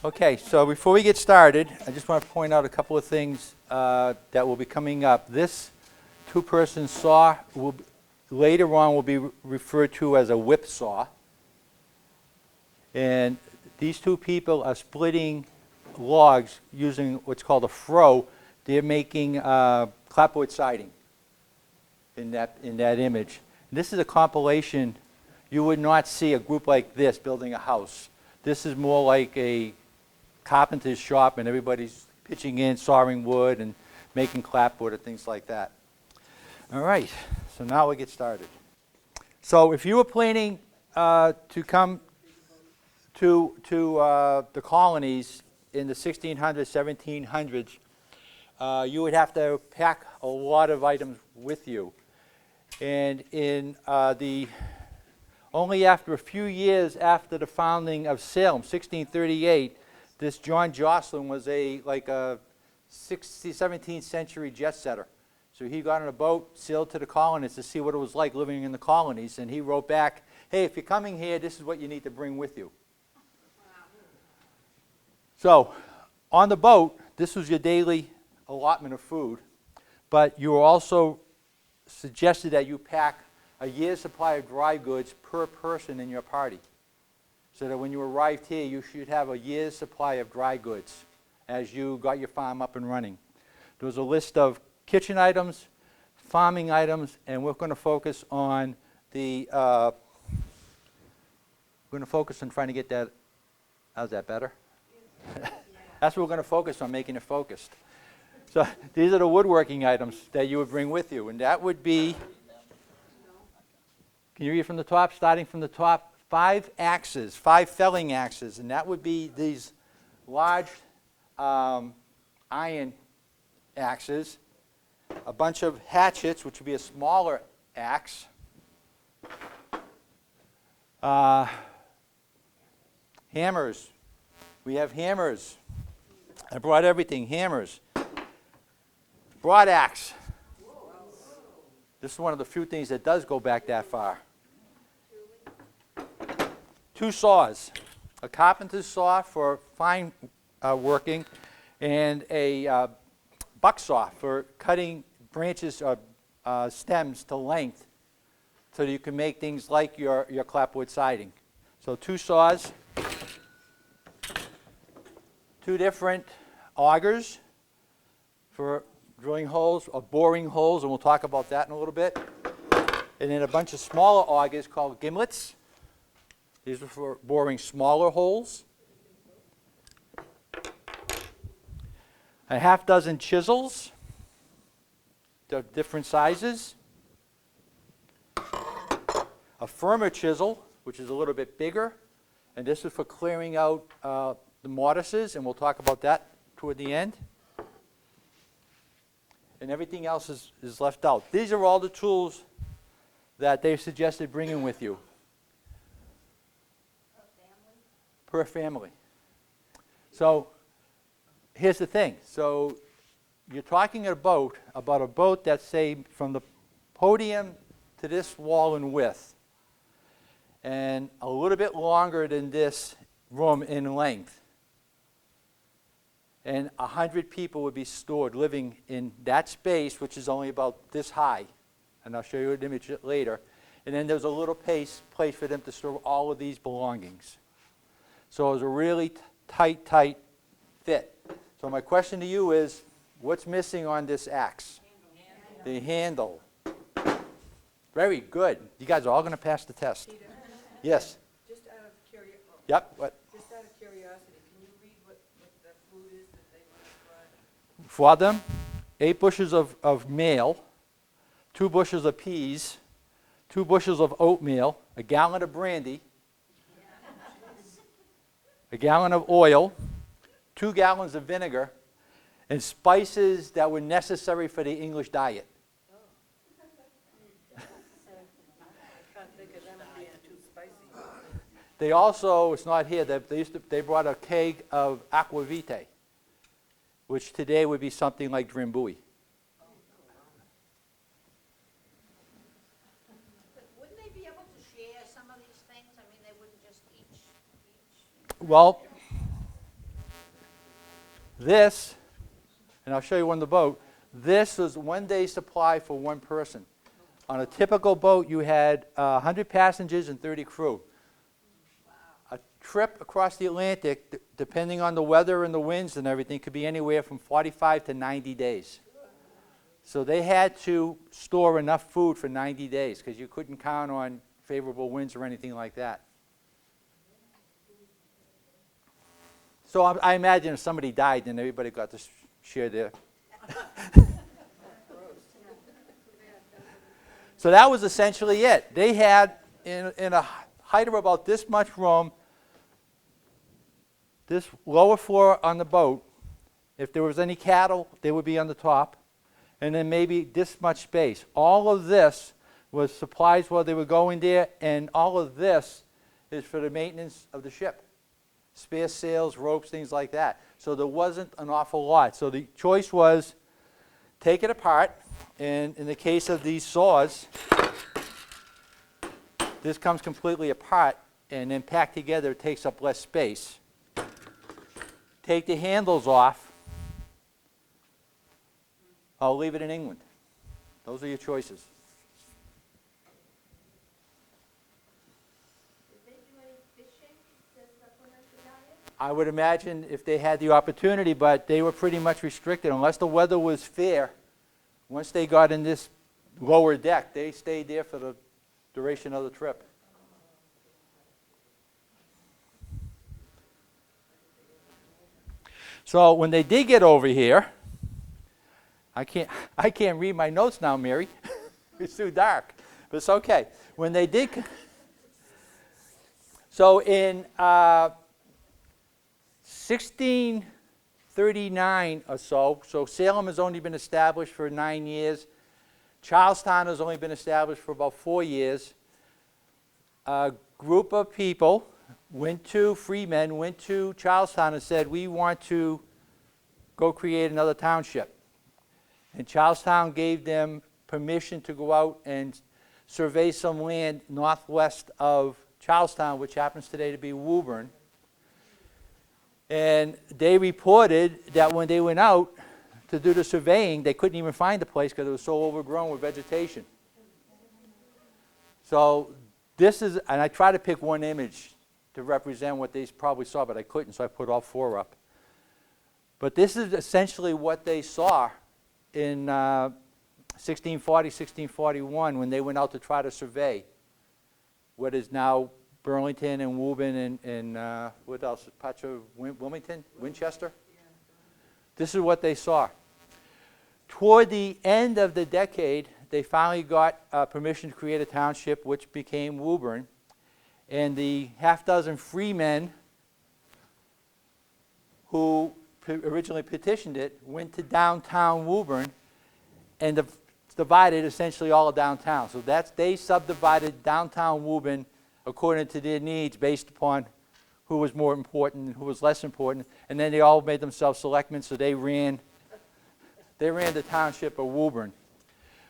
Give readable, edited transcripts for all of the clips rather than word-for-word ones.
Okay, so before we get started, I just want to point out a couple of things that will be coming up. This two-person saw later on will be referred to as a whip saw. And these two people are splitting logs using what's called a froe. They're making clapboard siding in that image. And this is a compilation. You would not see a group like this building a house. This is more like a carpenter's shop, and everybody's pitching in, sawing wood, and making clapboard and things like that. All right, so now we get started. So if you were planning to come to the colonies in the 1600s, 1700s, you would have to pack a lot of items with you. And in only after a few years after the founding of Salem, 1638, this John Jocelyn was a 17th century jet setter. So he got on a boat, sailed to the colonies to see what it was like living in the colonies, and he wrote back, hey, if you're coming here, this is what you need to bring with you. So on the boat, this was your daily allotment of food, but you were also suggested that you pack a year's supply of dry goods per person in your party, so that when you arrived here, you should have a year's supply of dry goods as you got your farm up and running. There was a list of kitchen items, farming items, and we're going to focus on trying to get that. How's that better? Yeah. That's what we're going to focus on, making it focused. So these are the woodworking items that you would bring with you, and that would be, can you read from the top, starting from the top? 5 axes, 5 felling axes, and that would be these large iron axes, a bunch of hatchets, which would be a smaller axe, hammers. We have hammers. I brought everything, hammers. Broad axe. This is one of the few things that does go back that far. 2 saws, a carpenter's saw for fine working, and a buck saw for cutting branches or stems to length, so that you can make things like your clapboard siding. So 2 saws, 2 different augers for drilling holes or boring holes, and we'll talk about that in a little bit. And then a bunch of smaller augers called gimlets. These are for boring smaller holes. A half dozen chisels of different sizes. A firmer chisel, which is a little bit bigger. And this is for clearing out the mortises, and we'll talk about that toward the end. And everything else is left out. These are all the tools that they suggested bringing with you. Per family. So here's the thing. So you're talking about a boat that's, say, from the podium to this wall in width, and a little bit longer than this room in length. And 100 people would be stored living in that space, which is only about this high. And I'll show you an image later. And then there's a little place for them to store all of these belongings. So it was a really tight fit. So my question to you is, what's missing on this axe? The handle. Very good. You guys are all going to pass the test. Peter? Yes? Just out of curiosity. Yep. What? Just out of curiosity, can you read what the food is that they want to try? For them, 8 bushels of meal, 2 bushels of peas, 2 bushels of oatmeal, a gallon of brandy, a gallon of oil, 2 gallons of vinegar, and spices that were necessary for the English diet. I can't think of them being too spicy. They also, it's not here, they brought a keg of aquavitae, which today would be something like Drambuie. Wouldn't they be able to share some of these things? I mean, they wouldn't just each Well, This, and I'll show you on the boat, this was 1 day supply for one person. On a typical boat, you had 100 passengers and 30 crew. A trip across the Atlantic, depending on the weather and the winds and everything, could be anywhere from 45 to 90 days. So they had to store enough food for 90 days because you couldn't count on favorable winds or anything like that. So I imagine if somebody died, then everybody got to share their. So that was essentially it. They had, in a height of about this much room, this lower floor on the boat, if there was any cattle, they would be on the top, and then maybe this much space. All of this was supplies while they were going there, and all of this is for the maintenance of the ship. Spare sails, ropes, things like that. So there wasn't an awful lot. So the choice was take it apart, and in the case of these saws, this comes completely apart and then packed together, it takes up less space. Take the handles off. I'll leave it in England. Those are your choices. Did they do any fishing to supplement the diet? I would imagine if they had the opportunity, but they were pretty much restricted. Unless the weather was fair, once they got in this lower deck, they stayed there for the duration of the trip. So when they did get over here, I can't read my notes now, Mary. It's too dark, but it's okay. When they did, so in 1639 or so Salem has only been established for 9 years. Charlestown has only been established for about 4 years. A group of people freemen went to Charlestown and said, we want to go create another township. And Charlestown gave them permission to go out and survey some land northwest of Charlestown, which happens today to be Woburn. And they reported that when they went out to do the surveying, they couldn't even find the place because it was so overgrown with vegetation. So this is, and I tried to pick one image to represent what they probably saw, but I couldn't, so I put all four up. But this is essentially what they saw in 1640, 1641 when they went out to try to survey what is now Burlington and Woburn and what else? Patch of Wilmington? Winchester? This is what they saw. Toward the end of the decade, they finally got permission to create a township, which became Woburn. And the half-dozen freemen who originally petitioned it went to downtown Woburn and divided essentially all of downtown. So they subdivided downtown Woburn according to their needs based upon who was more important and who was less important. And then they all made themselves selectmen, so they ran the township of Woburn.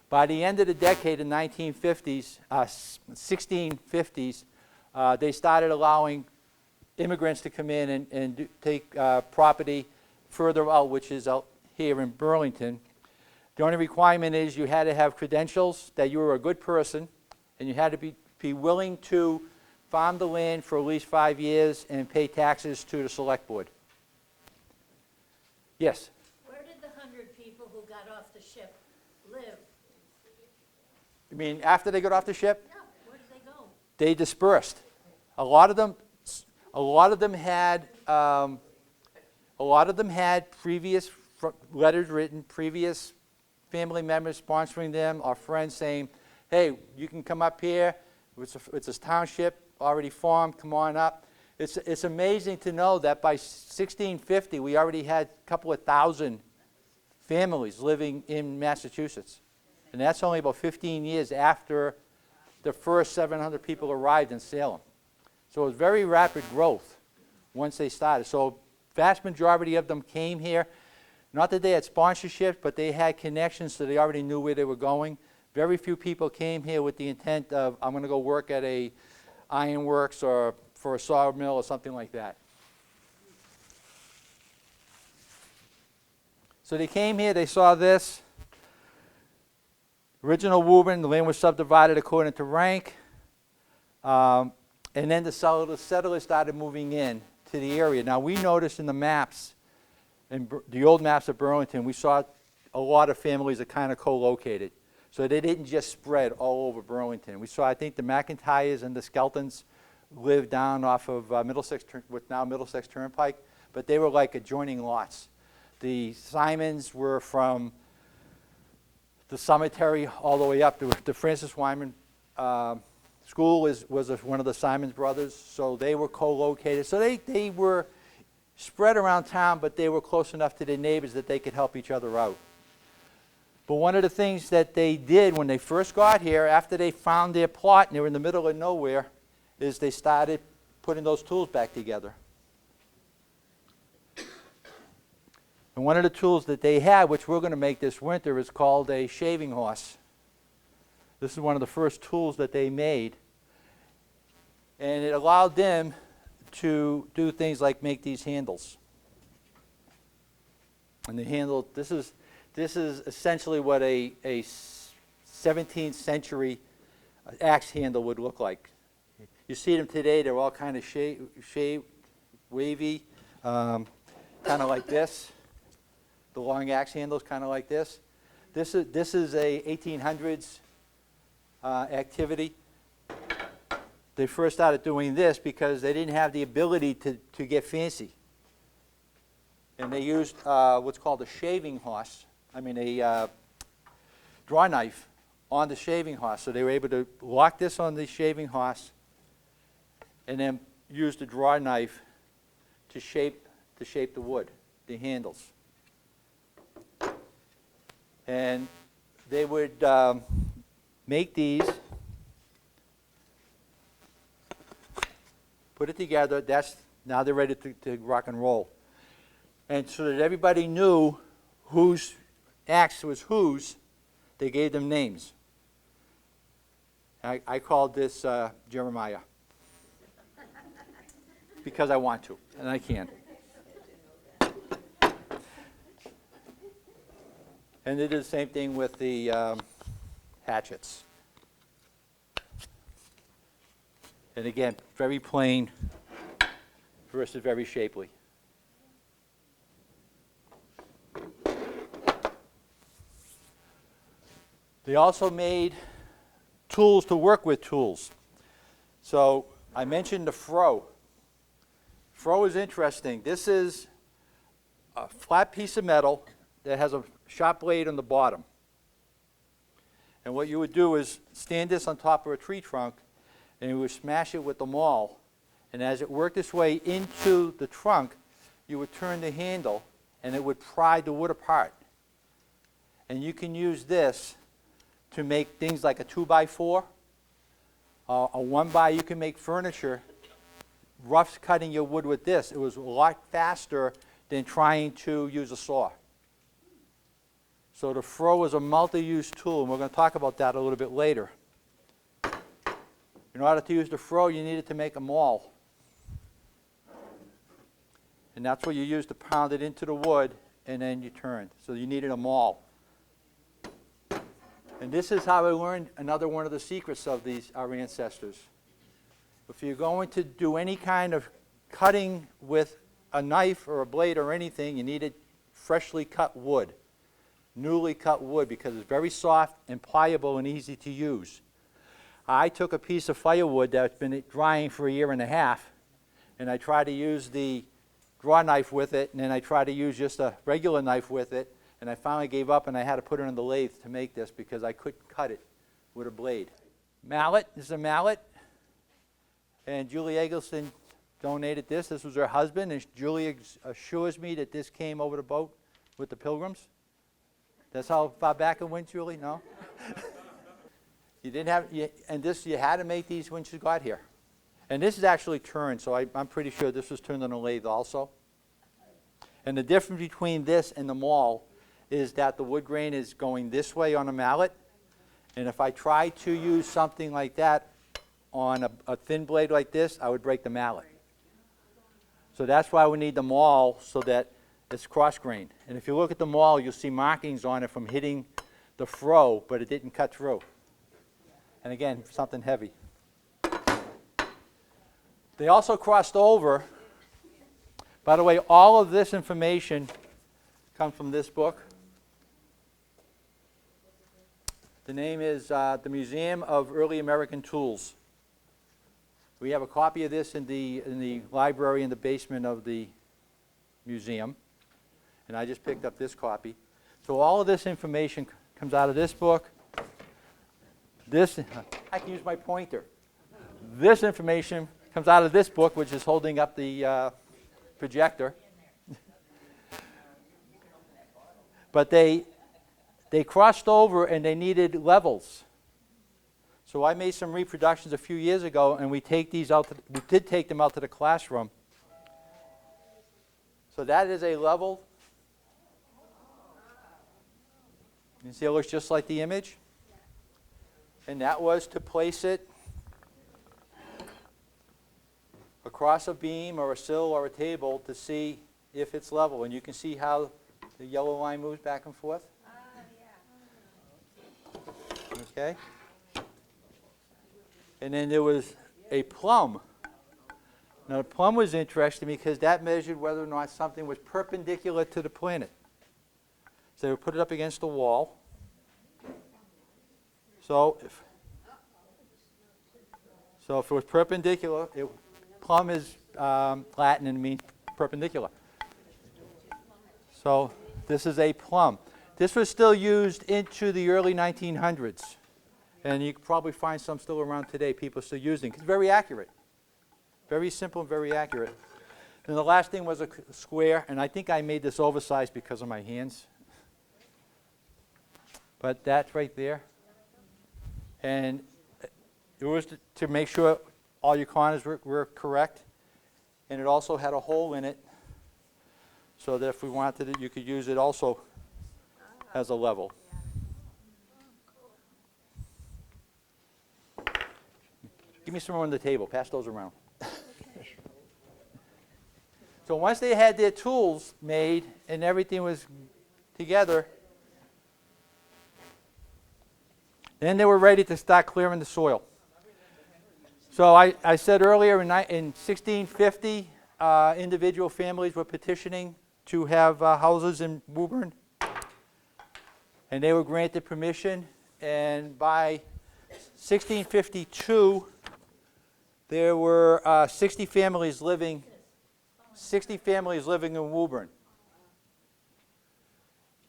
By the end of the decade in 1650s, they started allowing immigrants to come in and take property further out, which is out here in Burlington. The only requirement is you had to have credentials that you were a good person, and you had to be willing to farm the land for at least 5 years and pay taxes to the select board. Yes? Where did the 100 people who got off the ship live? You mean after they got off the ship? No, where did they go? They dispersed. A lot of them had previous letters written, previous family members sponsoring them, or friends saying, hey, you can come up here. It's a township already formed. Come on up. It's amazing to know that by 1650, we already had a couple of thousand families living in Massachusetts. And that's only about 15 years after the first 700 people arrived in Salem. So it was very rapid growth once they started. So vast majority of them came here. Not that they had sponsorship, but they had connections, so they already knew where they were going. Very few people came here with the intent of, I'm going to go work at a ironworks or for a sawmill or something like that. So they came here, they saw this. Original Woburn, the land was subdivided according to rank. And then the settlers started moving in to the area. Now we noticed in the maps, in the old maps of Burlington, we saw a lot of families are kind of co-located. So they didn't just spread all over Burlington. We saw, I think, the McIntyres and the Skeltons lived down off of what's now Middlesex Turnpike, but they were like adjoining lots. The Simons were from the cemetery all the way up to the Francis Wyman School was one of the Simons brothers, so they were co-located. So they were spread around town, but they were close enough to their neighbors that they could help each other out. But one of the things that they did when they first got here, after they found their plot and they were in the middle of nowhere, is they started putting those tools back together. And one of the tools that they had, which we're going to make this winter, is called a shaving horse. This is one of the first tools that they made. And it allowed them to do things like make these handles. And the handle, this is essentially what a 17th century axe handle would look like. You see them today, they're all kind of shaved, wavy, kind of like this. The long axe handle is kind of like this. This is a 1800s activity. They first started doing this because they didn't have the ability to get fancy. And they used what's called a shaving horse, a draw knife on the shaving horse. So they were able to lock this on the shaving horse and then use the draw knife to shape the wood, the handles. And they would make these, put it together. Now they're ready to rock and roll. And so that everybody knew whose axe was whose, they gave them names. I called this Jeremiah because I want to, and I can. And they did the same thing with the hatchets. And again, very plain versus very shapely. They also made tools to work with tools. So I mentioned the froe. Froe is interesting. This is a flat piece of metal that has a sharp blade on the bottom. And what you would do is stand this on top of a tree trunk and you would smash it with the maul. And as it worked its way into the trunk, you would turn the handle and it would pry the wood apart. And you can use this to make things like a 2x4, a 1x. You can make furniture, rough cutting your wood with this. It was a lot faster than trying to use a saw. So the froe is a multi-use tool, and we're going to talk about that a little bit later. In order to use the froe, you needed to make a maul. And that's what you use to pound it into the wood, and then you turn. So you needed a maul. And this is how I learned another one of the secrets of our ancestors. If you're going to do any kind of cutting with a knife or a blade or anything, you needed freshly cut wood. Newly cut wood, because it's very soft and pliable and easy to use. I took a piece of firewood that's been drying for 1.5 years, and I tried to use the draw knife with it, and then I tried to use just a regular knife with it, and I finally gave up and I had to put it on the lathe to make this because I couldn't cut it with a blade. Mallet, this is a mallet, and Julie Eggleston donated this. This was her husband, and Julie assures me that this came over the boat with the Pilgrims. That's how far back it went, Julie? No? You didn't have, you had to make these when you got here. And this is actually turned, so I'm pretty sure this was turned on a lathe also. And the difference between this and the maul is that the wood grain is going this way on a mallet. And if I try to use something like that on a thin blade like this, I would break the mallet. So that's why we need the maul, so that It's cross-grained. And if you look at the mall, you'll see markings on it from hitting the fro, but it didn't cut through. And again, something heavy. They also crossed over. By the way, all of this information comes from this book. The name is The Museum of Early American Tools. We have a copy of this in the library in the basement of the museum. And I just picked up this copy. So all of this information comes out of this book. This, I can use my pointer. This information comes out of this book, which is holding up the projector. But they crossed over and they needed levels. So I made some reproductions a few years ago, and we did take them out to the classroom. So that is a level. You see it looks just like the image? And that was to place it across a beam or a sill or a table to see if it's level. And you can see how the yellow line moves back and forth. Okay? And then there was a plumb. Now the plumb was interesting because that measured whether or not something was perpendicular to the planet. So they would put it up against the wall. So if it was perpendicular, plumb is Latin and means perpendicular. So this is a plumb. This was still used into the early 1900s. And you can probably find some still around today, people still using. It's very accurate. Very simple and very accurate. And the last thing was a square, and I think I made this oversized because of my hands. But that's right there. And it was to make sure all your corners were correct. And it also had a hole in it so that if we wanted it, you could use it also as a level. Give me some more on the table. Pass those around. So once they had their tools made and everything was together, then they were ready to start clearing the soil. So I said earlier in 1650, individual families were petitioning to have houses in Woburn. And they were granted permission. And by 1652, there were 60 families living in Woburn.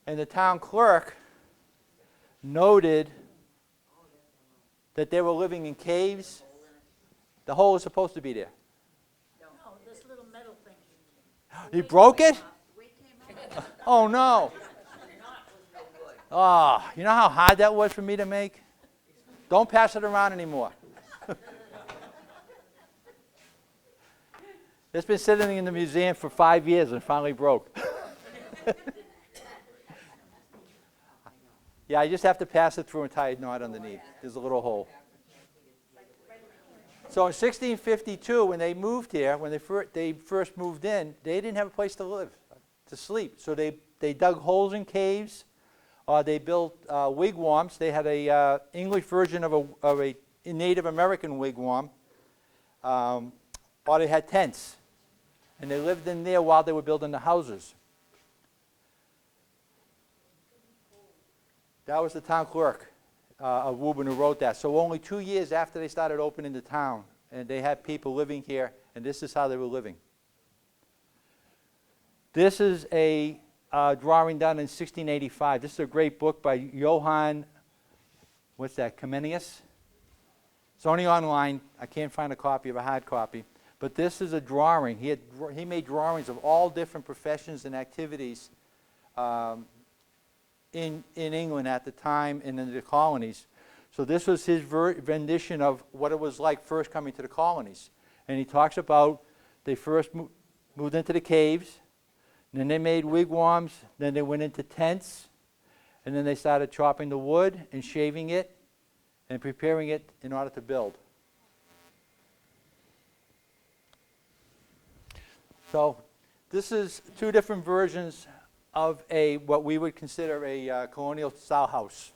And the town clerk noted that they were living in caves. The hole is supposed to be there. No, this little metal thing. You broke it? Oh no. Oh, you know how hard that was for me to make? Don't pass it around anymore. It's been sitting in the museum for 5 years and finally broke. Yeah, I just have to pass it through and tie a knot underneath. There's a little hole. So in 1652, when they moved here, when they first moved in, they didn't have a place to live, to sleep. So they dug holes in caves, or they built wigwams. They had a English version of a Native American wigwam, or they had tents. And they lived in there while they were building the houses. That was the town clerk of Woburn who wrote that. So only 2 years after they started opening the town, and they had people living here, and this is how they were living. This is a drawing done in 1685. This is a great book by Johann, Comenius? It's only online. I can't find a copy of a hard copy. But this is a drawing. He made drawings of all different professions and activities in England at the time and in the colonies. So this was his rendition of what it was like first coming to the colonies. And he talks about they first moved into the caves, and then they made wigwams, then they went into tents, and then they started chopping the wood and shaving it and preparing it in order to build. So This is two different versions of what we would consider a colonial style house.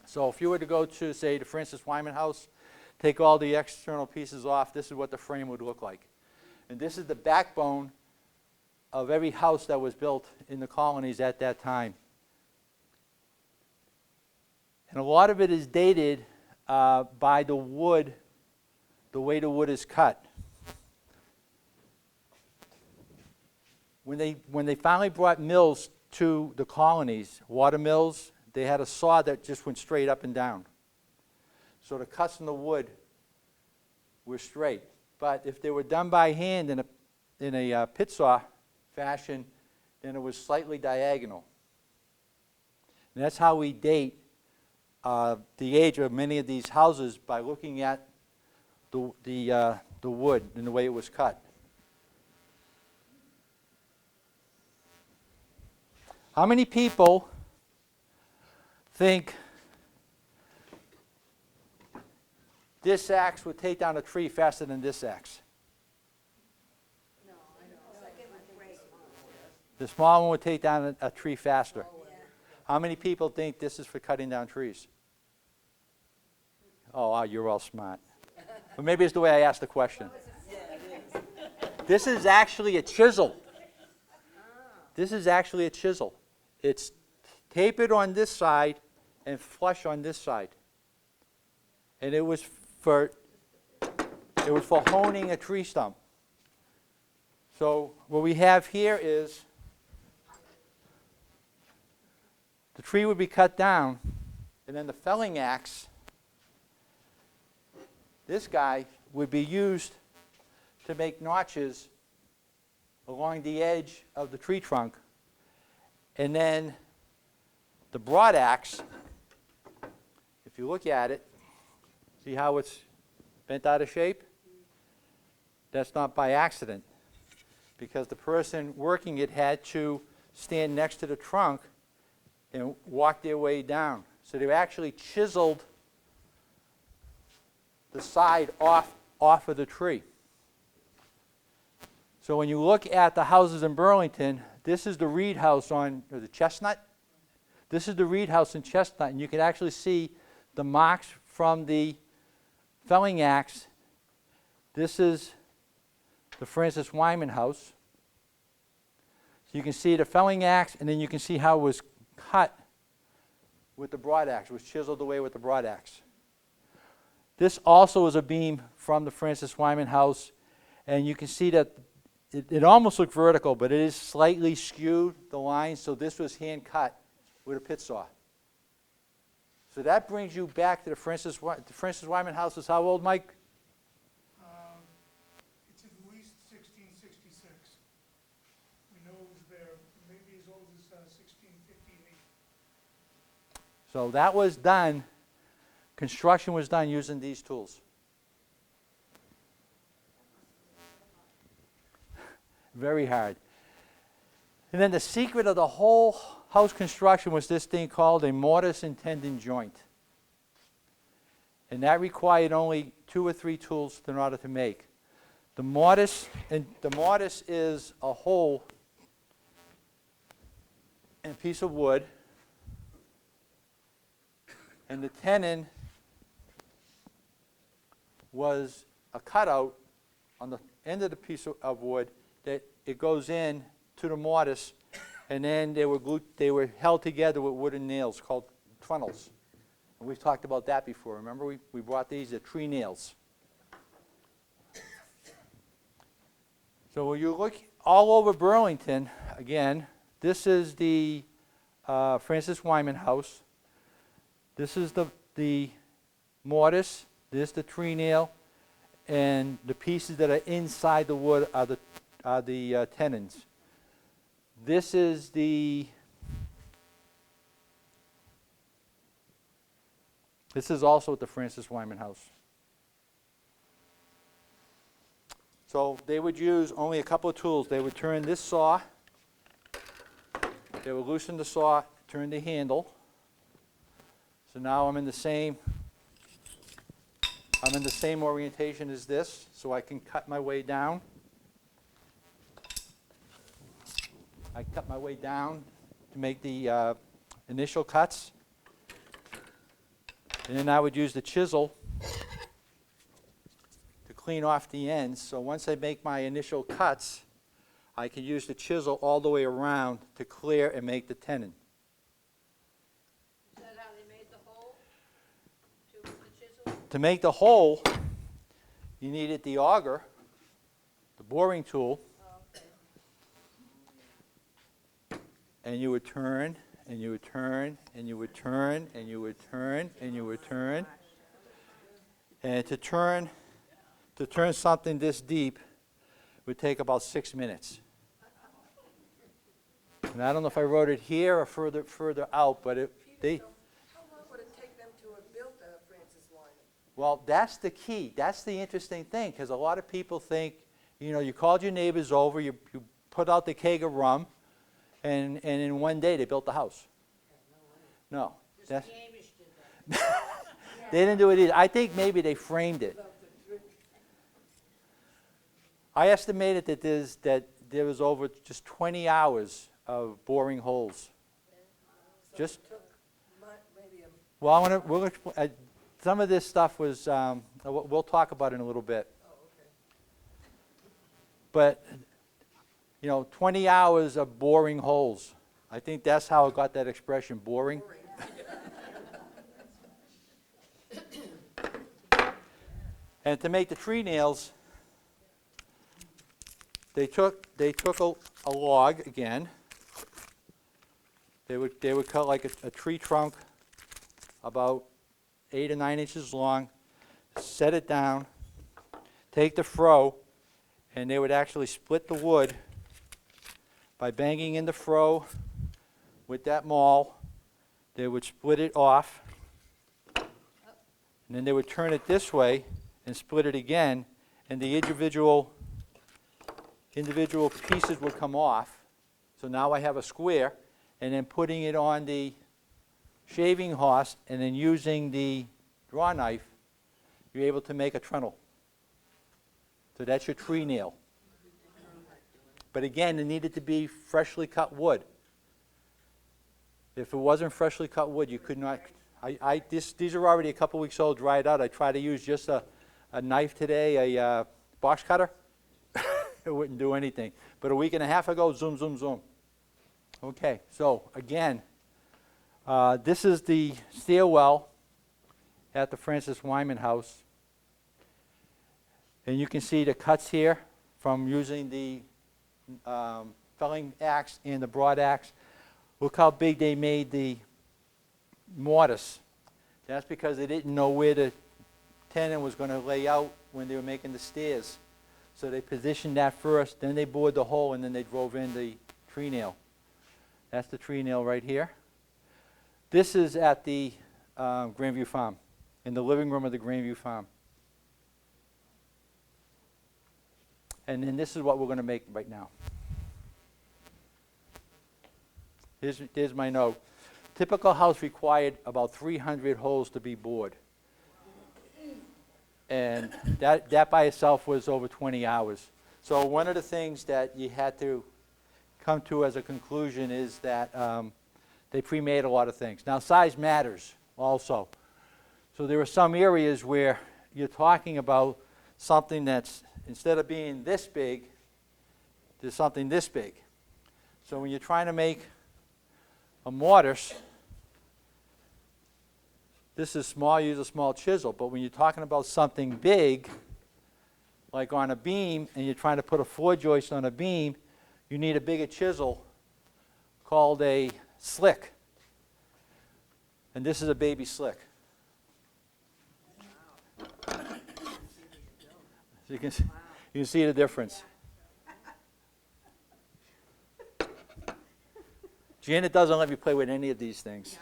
So if you were to go to, say, the Francis Wyman house, take all the external pieces off, this is what the frame would look like. And this is the backbone of every house that was built in the colonies at that time. And a lot of it is dated by the wood, the way the wood is cut. When they finally brought mills to the colonies, water mills, they had a saw that just went straight up and down. So the cuts in the wood were straight. But if they were done by hand in a pit saw fashion, then it was slightly diagonal. And that's how we date the age of many of these houses, by looking at the wood and the way it was cut. How many people think this axe would take down a tree faster than this axe? The small one would take down a tree faster. How many people think this is for cutting down trees? Oh, wow, you're all smart. But maybe it's the way I asked the question. This is actually a chisel. This is actually a chisel. It's tapered on this side and flush on this side. And it was for honing a tree stump. So what we have here is the tree would be cut down, and then the felling axe, this guy, would be used to make notches along the edge of the tree trunk. And then the broad axe, if you look at it, see how it's bent out of shape? That's not by accident, because the person working it had to stand next to the trunk and walk their way down. So they actually chiseled the side off of the tree. So when you look at the houses in Burlington, this is the Reed House on the Chestnut. This is the Reed House in Chestnut, and you can actually see the marks from the felling axe. This is the Francis Wyman house. So you can see the felling axe, and then you can see how it was cut with the broad axe. It was chiseled away with the broad axe. This also is a beam from the Francis Wyman house, and you can see that it almost looked vertical, but it is slightly skewed, the lines, so this was hand cut with a pit saw. So that brings you back to the Francis Wyman house. Is how old, Mike? It's at least 1666. We know it was there, maybe as old as 1658. So that was done, construction was done using these tools. Very hard. And then the secret of the whole house construction was this thing called a mortise and tenon joint. And that required only 2 or 3 tools in order to make. The mortise is a hole in a piece of wood, and the tenon was a cutout on the end of the piece of wood that it goes in to the mortise, and then they were held together with wooden nails called funnels. And we've talked about that before. Remember, we brought these as tree nails. So when you look all over Burlington, again, this is the Francis Wyman house. This is the mortise. This is the tree nail, and the pieces that are inside the wood are the tenons. This is also at the Francis Wyman house. So they would use only a couple of tools. They would turn this saw, they would loosen the saw, turn the handle. So now I'm in the same orientation as this, so I can cut my way down. I cut my way down to make the initial cuts. And then I would use the chisel to clean off the ends. So once I make my initial cuts, I can use the chisel all the way around to clear and make the tenon. Is that how they made the hole? To the chisel? To make the hole, you needed the auger, the boring tool, Oh, okay. and you would turn, and you would turn, and you would turn, and you would turn, and you would turn. And to turn something this deep would take about 6 minutes. And I don't know if I wrote it here or further out, but they. So how long would it take them to have built a Francis Wyman? Well, that's the key. That's the interesting thing, because a lot of people think, you called your neighbors over, you put out the keg of rum, and in one day they built the house. No. Just That's, the Amish did that. they didn't do it either. I think maybe they framed it. I estimated that there was over just 20 hours of boring holes. So Just, it took maybe a, well, some of this stuff was, we'll talk about it in a little bit. oh, okay. But, 20 hours of boring holes. I think that's how I got that expression, boring. And to make the tree nails, they took a log again. They would cut like a tree trunk about 8 or 9 inches long, set it down, take the froe, and they would actually split the wood by banging in the froe with that maul. They would split it off, and then they would turn it this way and split it again, and the individual pieces would come off. So now I have a square, and then putting it on the shaving horse and then using the draw knife, you're able to make a trennel. So that's your tree nail. But again, it needed to be freshly cut wood. If it wasn't freshly cut wood, you could not. These are already a couple weeks old, dried out. I tried to use just a knife today, a box cutter. It wouldn't do anything. But a week and a half ago, zoom, zoom, zoom. Okay, so again, this is the stairwell at the Francis Wyman house. And you can see the cuts here from using the felling axe and the broad axe. Look how big they made the mortise. That's because they didn't know where the tenon was going to lay out when they were making the stairs. So they positioned that first, then they bored the hole, and then they drove in the tree nail. That's the tree nail right here. This is at the Grandview Farm, in the living room of the Grandview Farm. And then this is what we're going to make right now. Here's my note. Typical house required about 300 holes to be bored. And that by itself was over 20 hours. So one of the things that you had to come to as a conclusion is that they pre-made a lot of things. Now size matters also. So there are some areas where you're talking about something that's, instead of being this big, there's something this big. So when you're trying to make a mortise, this is small, use a small chisel. But when you're talking about something big, like on a beam, and you're trying to put a floor joist on a beam, you need a bigger chisel called a slick. And this is a baby slick. So you can see the difference. Janet doesn't let me play with any of these things.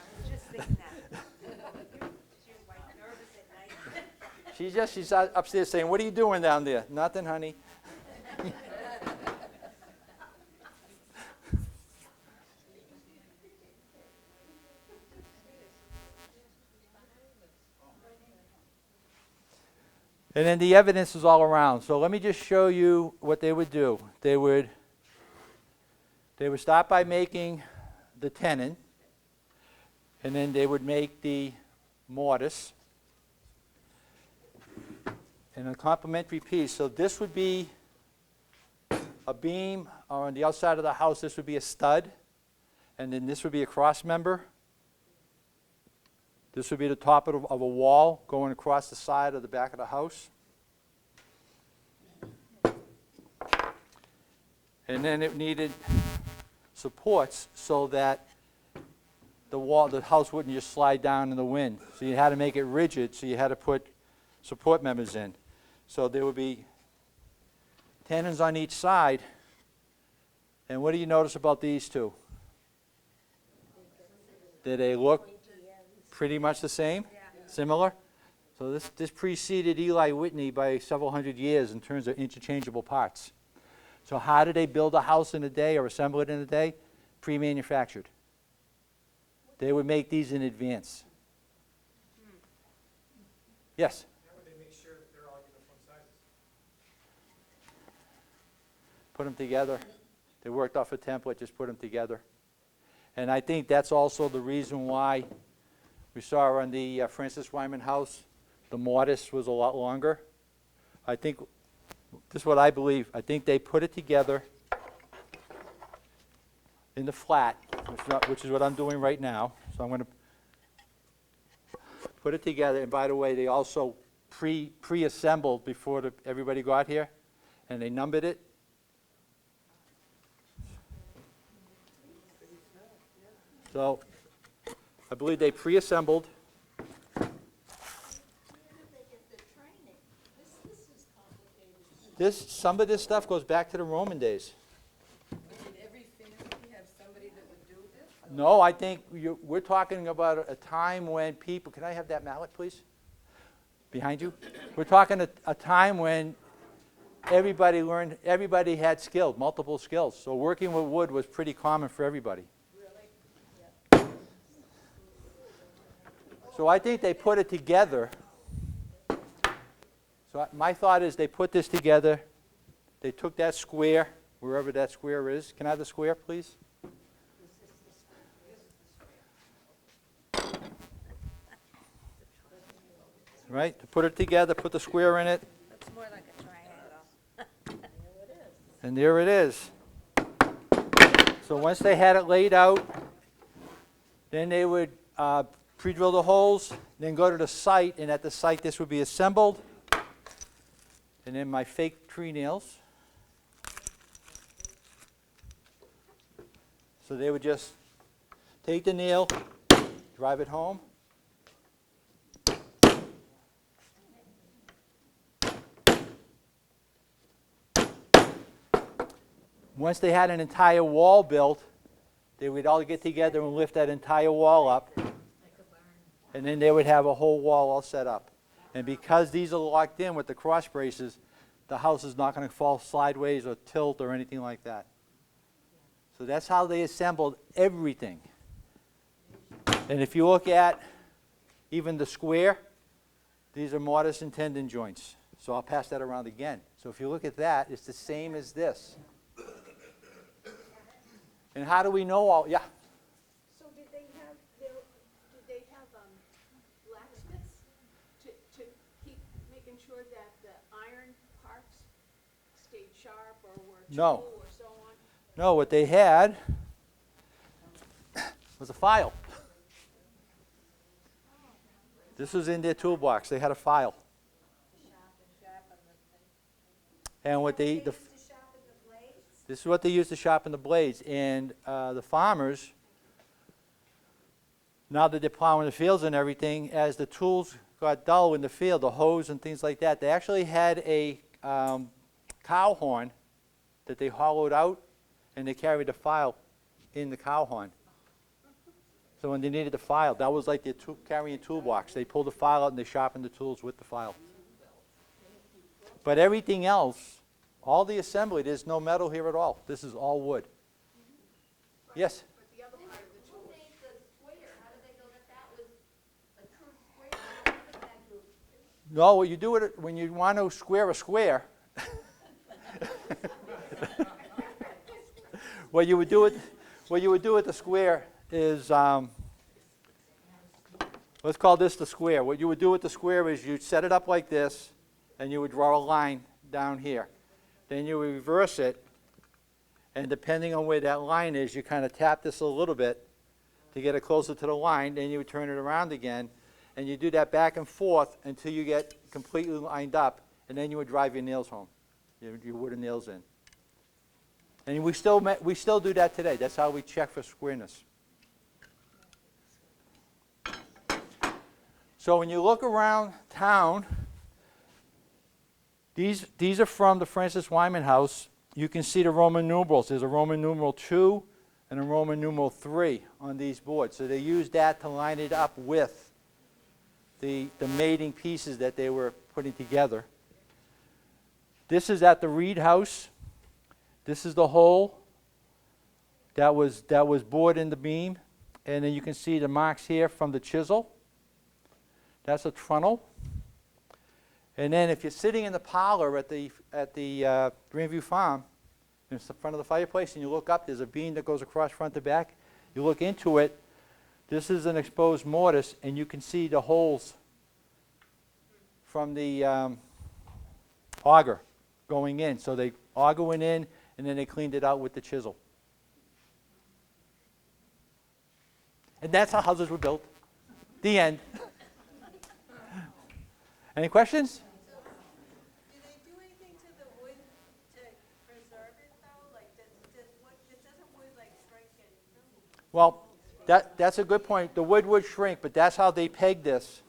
She's upstairs saying, "What are you doing down there?" "Nothing, honey." And then the evidence is all around. So let me just show you what they would do. They would They would start by making the tenon, and then they would make the mortise, and a complementary piece. So this would be a beam, or on the outside of the house, this would be a stud, and then this would be a cross member. This would be the top of a wall going across the side of the back of the house. And then it needed supports so that the house wouldn't just slide down in the wind. So you had to make it rigid, so you had to put support members in. So there would be tenons on each side. And what do you notice about these two? Did they look pretty much the same? Similar? So this preceded Eli Whitney by several hundred years in terms of interchangeable parts. So how did they build a house in a day or assemble it in a day? Pre-manufactured. They would make these in advance. Yes? How would they make sure that they're all uniform sizes? Put them together. They worked off a template, just put them together. And I think that's also the reason why we saw on the Francis Wyman house, the mortise was a lot longer. I think, this is what I believe, I think they put it together in the flat, which is what I'm doing right now. So I'm going to put it together. And by the way, they also pre-assembled before everybody got here, and they numbered it. So I believe they pre-assembled. Where did they get the training? This is complicated. Some of this stuff goes back to the Roman days. Did every family have somebody that would do this? No, I think we're talking about a time when people, can I have that mallet, please? Behind you? We're talking a time when everybody had skills, multiple skills. So working with wood was pretty common for everybody. So I think they put it together. So my thought is they put this together. They took that square, wherever that square is. Can I have the square, please? Right, to put it together, put the square in it, Looks more like a triangle. and there it is. So once they had it laid out, then they would pre-drill the holes, then go to the site, and at the site this would be assembled. And then my fake tree nails. So they would just take the nail, drive it home. Once they had an entire wall built, they would all get together and lift that entire wall up. And then they would have a whole wall all set up. And because these are locked in with the cross braces, the house is not going to fall sideways or tilt or anything like that. So that's how they assembled everything. And if you look at even the square, these are mortise and tendon joints. So I'll pass that around again. So if you look at that, it's the same as this. And how do we know all? Yeah. So did they have blacksmiths to keep making sure that the iron parts stayed sharp or were No. true or so on? No, what they had was a file. This was in their toolbox. They had a file. And what they, this is what they used to sharpen the blades. And the farmers, now that they're plowing the fields and everything, as the tools got dull in the field, the hose and things like that, they actually had a cow horn that they hollowed out, and they carried the file in the cow horn. So when they needed the file, that was like their carrying toolbox. They pulled the file out and they sharpened the tools with the file. But everything else, all the assembly, there's no metal here at all. This is all wood. Yes? But the other part of the tool, Who made the square? How did they know that that was a true square? How did that do? No, you do it when you want to square a square. What you would do with the square is, let's call this the square. What you would do with the square is you'd set it up like this, and you would draw a line down here. Then you would reverse it, and depending on where that line is, you kind of tap this a little bit to get it closer to the line. Then you would turn it around again, and you do that back and forth until you get completely lined up, and then you would drive your nails home, your wooden nails in. And we still do that today. That's how we check for squareness. So when you look around town, these are from the Francis Wyman House. You can see the Roman numerals. There's a Roman numeral 2 and a Roman numeral 3 on these boards. So they used that to line it up with the mating pieces that they were putting together. This is at the Reed House. This is the hole that was bored in the beam. And then you can see the marks here from the chisel. That's a trunnel. And then if you're sitting in the parlor at the Greenview Farm, in front of the fireplace, and you look up, there's a beam that goes across front to back. You look into it. This is an exposed mortise, and you can see the holes from the auger going in. So they auger went in, and then they cleaned it out with the chisel. And that's how houses were built. The end. Any questions? Do they do anything to the wood to preserve it though? Like, doesn't wood like shrink and? Well, that's a good point. The wood would shrink, but that's how they pegged this.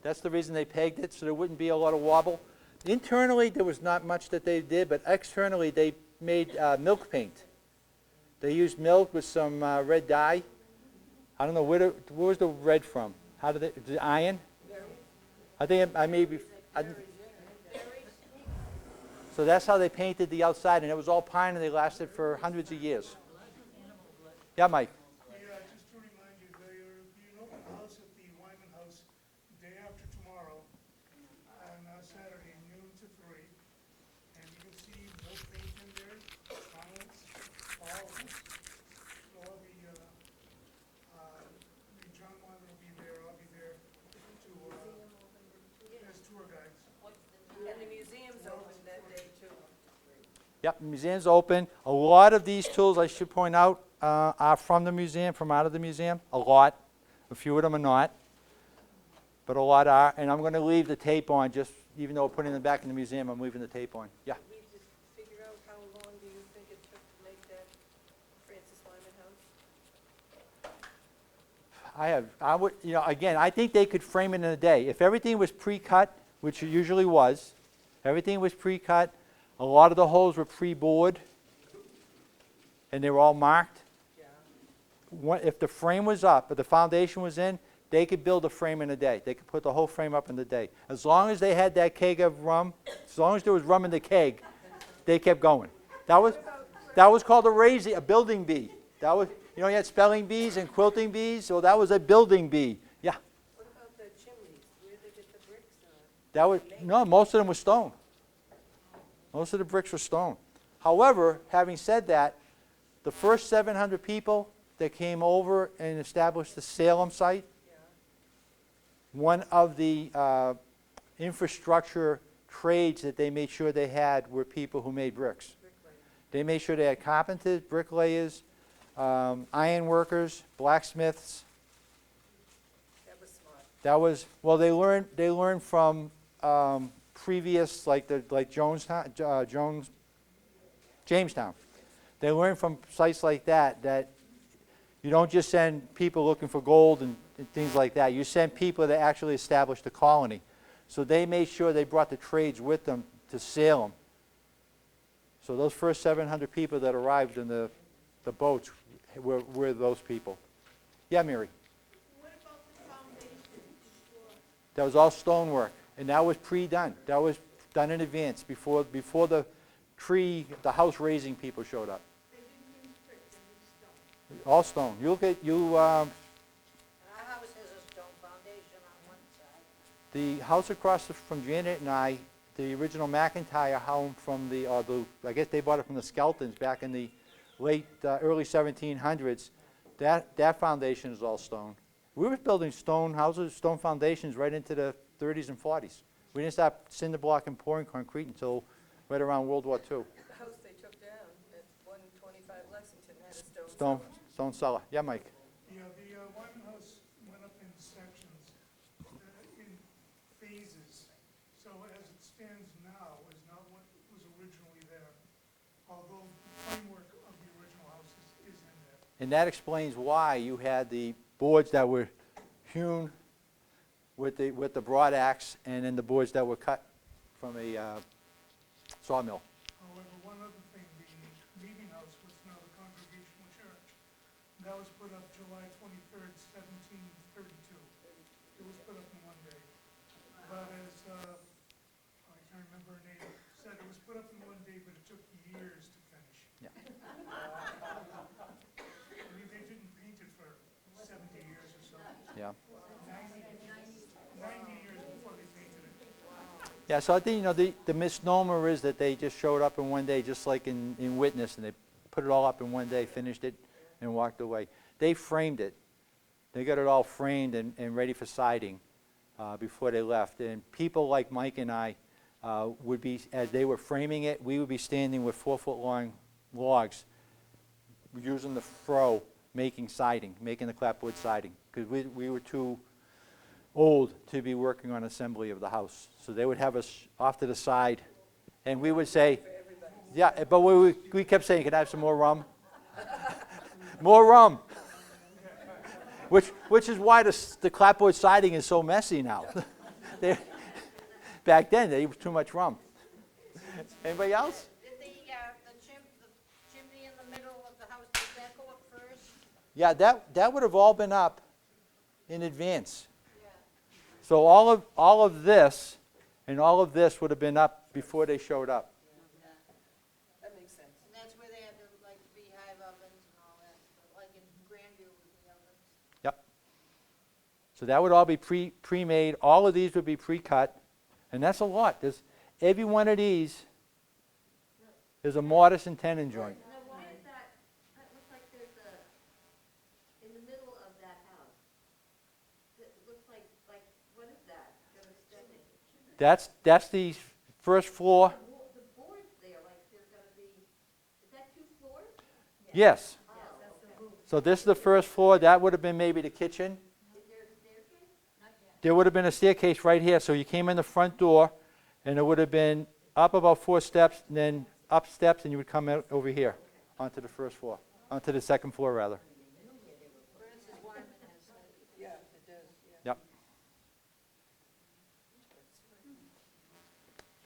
That's the reason they pegged it, so there wouldn't be a lot of wobble. Internally, there was not much that they did, but externally, they made milk paint. They used milk with some red dye. I don't know, where was the red from? How did they, the iron? I think I maybe, so that's how they painted the outside, and it was all pine, and they lasted for hundreds of years. Yeah, Mike? Yeah, just to remind you, there'll be an open house at the Wyman House day after tomorrow on Saturday, noon to 3. And you can see no paint in there, tunnels, all of them. So I'll be, John Wyman will be there, I'll be there to, as tour guides. And the museum's open that day too. Yep, the museum's open. A lot of these tools, I should point out, are from the museum, from out of the museum. A lot. A few of them are not. But a lot are. And I'm going to leave the tape on, just even though we're putting them back in the museum, I'm leaving the tape on. Yeah. We just figure out how long do you think it took to make that Francis Wyman house? I would, again, I think they could frame it in a day. If everything was pre-cut, which it usually was, everything was pre-cut, a lot of the holes were pre-bored, and they were all marked. Yeah. If the frame was up, but the foundation was in, they could build a frame in a day. They could put the whole frame up in a day. As long as they had that keg of rum, as long as there was rum in the keg, they kept going. That was called a building bee. That was, you had spelling bees and quilting bees, so that was a building bee. Yeah. What about the chimneys? Where did they get the bricks? No, most of them were stone. Most of the bricks were stone. However, having said that, the first 700 people that came over and established the Salem site, Yeah. one of the infrastructure trades that they made sure they had were people who made bricks. Bricklaying. They made sure they had carpenters, bricklayers, iron workers, blacksmiths. That was smart. That was, well, they learned from previous, like Jamestown. They learned from sites like that you don't just send people looking for gold and things like that. You send people that actually established a colony. So they made sure they brought the trades with them to Salem. So those first 700 people that arrived in the boats were those people. Yeah, Mary? What about the foundation floor? That was all stonework, and that was pre-done. That was done in advance before the house raising people showed up. They didn't use brick, they used stone. All stone. You look at Our house has a stone foundation on one side. the house across from Janet and I, the original McIntyre home from I guess they bought it from the Skeltons back in the early 1700s, that foundation is all stone. We were building stone houses, stone foundations right into the 30s and 40s. We didn't stop cinder block and pouring concrete until right around World War II. The house they took down at 125 Lexington had a stone cellar. Stone cellar. Yeah, Mike? Yeah, the Wyman House went up in sections, in phases. So as it stands now is not what was originally there, although the framework of the original house is in there. And that explains why you had the boards that were hewn with the broad axe, and then the boards that were cut from a sawmill. However, one other thing, the meeting house, what's now the Congregational Church, that was put up July 23rd, 1732. It was put up in one day. But as, I can't remember her name, said it was put up in one day, but it took years to finish. Yeah. I mean, they didn't paint it for 70 years or so. Yeah. 90 years before they painted it. Yeah, so I think, the misnomer is that they just showed up in one day, just like in Witness, and they put it all up in one day, finished it, and walked away. They framed it. They got it all framed and ready for siding before they left. And people like Mike and I would be, as they were framing it, we would be standing with 4-foot-long logs, using the fro, making siding, making the clapboard siding, because we were too old to be working on assembly of the house. So they would have us off to the side, and we would say, yeah, but we kept saying, can I have some more rum? More rum. Which is why the clapboard siding is so messy now. Back then, they was too much rum. Anybody else? Did the chimney in the middle of the house, did that go up first? Yeah, that would have all been up in advance. So all of this and all of this would have been up before they showed up. That makes sense. And that's where they had the, like, beehive ovens and all that stuff, like in Grandview with the ovens. Yep. So that would all be pre-made. All of these would be pre-cut, and that's a lot. Every one of these is a mortise and tenon joint. Now, why is that, that looks like there's in the middle of that house. It looks like, what is that? They're extending. That's the first floor. The boards there, like there's gonna be, is that 2 floors? Yes. Oh, okay. So this is the first floor. That would have been maybe the kitchen. Is there a staircase? Not yet. There would have been a staircase right here. So you came in the front door, and it would have been up about 4 steps, and then up steps, and you would come out over here onto the first floor, onto the second floor, rather. Francis Wyman has that. Yeah, it does, yeah. Yep.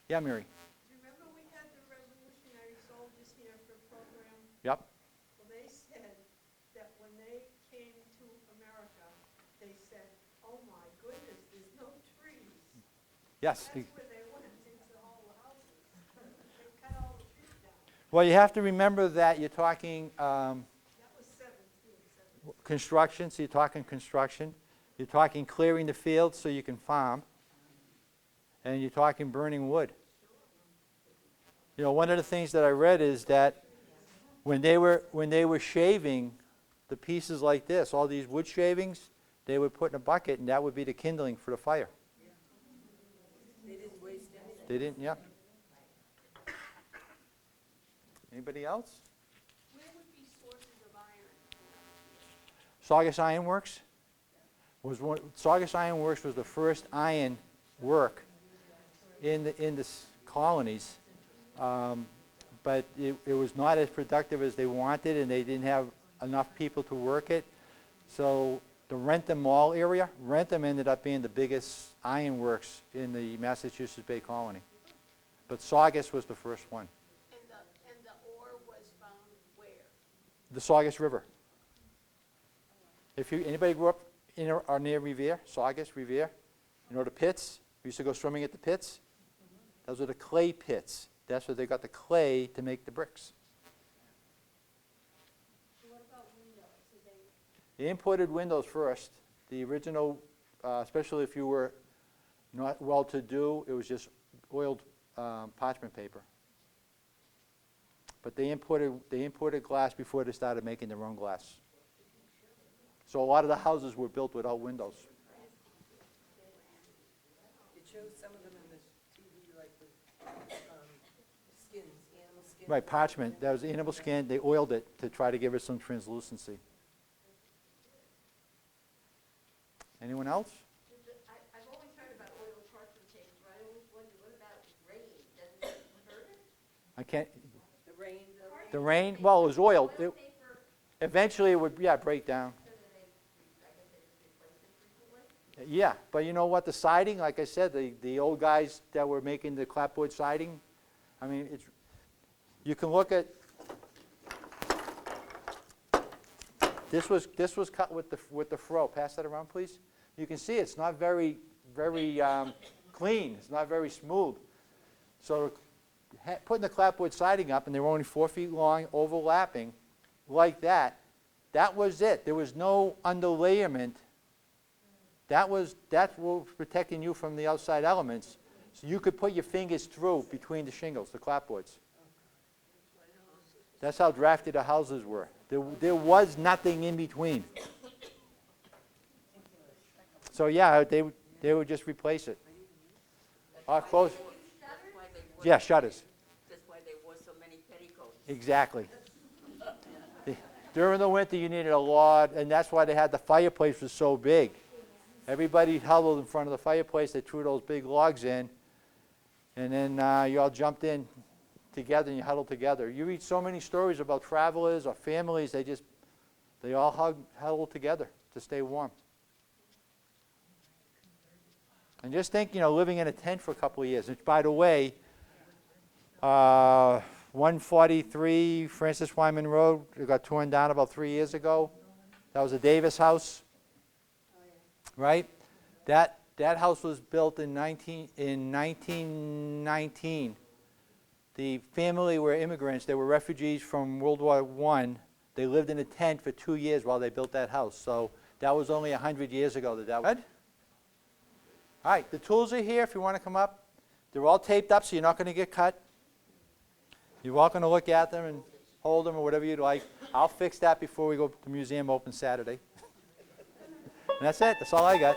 Yeah, Mary? Do you remember we had the Revolutionary Soldiers here for a program? Yep. Well, they said that when they came to America, they said, oh my goodness, there's no trees. Yes. That's where they went into all the houses. They cut all the trees down. Well, you have to remember that you're talking That was 17. construction, so you're talking construction. You're talking clearing the fields so you can farm. And you're talking burning wood. One of the things that I read is that when they were shaving the pieces like this, all these wood shavings, they would put in a bucket, and that would be the kindling for the fire. They didn't waste anything. They didn't, yeah. Anybody else? Where would be sources of iron? Saugus Iron Works Saugus Iron Works was the first iron work in the colonies, but it was not as productive as they wanted, and they didn't have enough people to work it. So the Rentham Mall area, Rentham ended up being the biggest iron works in the Massachusetts Bay Colony. But Saugus was the first one. And the ore was found where? The Saugus River. Anybody grew up in or near Revere, Saugus, Revere? The pits? We used to go swimming at the pits. Those are the clay pits. That's where they got the clay to make the bricks. What about windows? Did they They imported windows first. The original, especially if you were not well-to-do, it was just oiled parchment paper. But they imported glass before they started making their own glass. So a lot of the houses were built without windows. It shows some of them in the TV, like with skins, animal skins. Right, parchment, that was animal skin, they oiled it to try to give it some translucency. Anyone else? I've always heard about oil parchment paper, but I always wondered, what about rain? Doesn't it hurt it? I can't, The rain, the rain, well, it was oiled. Oil It- paper, Eventually it would, yeah, break down. so then I guess they just replace it frequently? Yeah, but you know what, the siding, like I said, the old guys that were making the clapboard siding, I mean, it's, you can look at, this was cut with the fro. Pass that around, please. You can see it's not very clean. It's not very smooth. So putting the clapboard siding up, and they were only 4 feet long, overlapping, like that, that was it. There was no underlayment. That's what was protecting you from the outside elements. So you could put your fingers through between the shingles, the clapboards. That's how drafty the houses were. There was nothing in between. So yeah, they would just replace it. Close. that's why they wore, Yeah, shutters. that's why they wore so many petticoats. Exactly. During the winter, you needed a lot, and that's why they had the fireplace was so big. Everybody huddled in front of the fireplace. They threw those big logs in, and then you all jumped in together and you huddled together. You read so many stories about travelers or families. They all huddled together to stay warm. And just think, living in a tent for a couple of years. Which, by the way, 143 Francis Wyman Road, it got torn down about 3 years ago. That was a Davis house, right? That house was built in 1919. The family were immigrants. They were refugees from World War I. They lived in a tent for 2 years while they built that house. So that was only 100 years ago that was. Good? All right, the tools are here if you want to come up. They're all taped up so you're not going to get cut. You're welcome to look at them and hold them or whatever you'd like. I'll fix that before we go to the museum open Saturday. And that's it. That's all I got.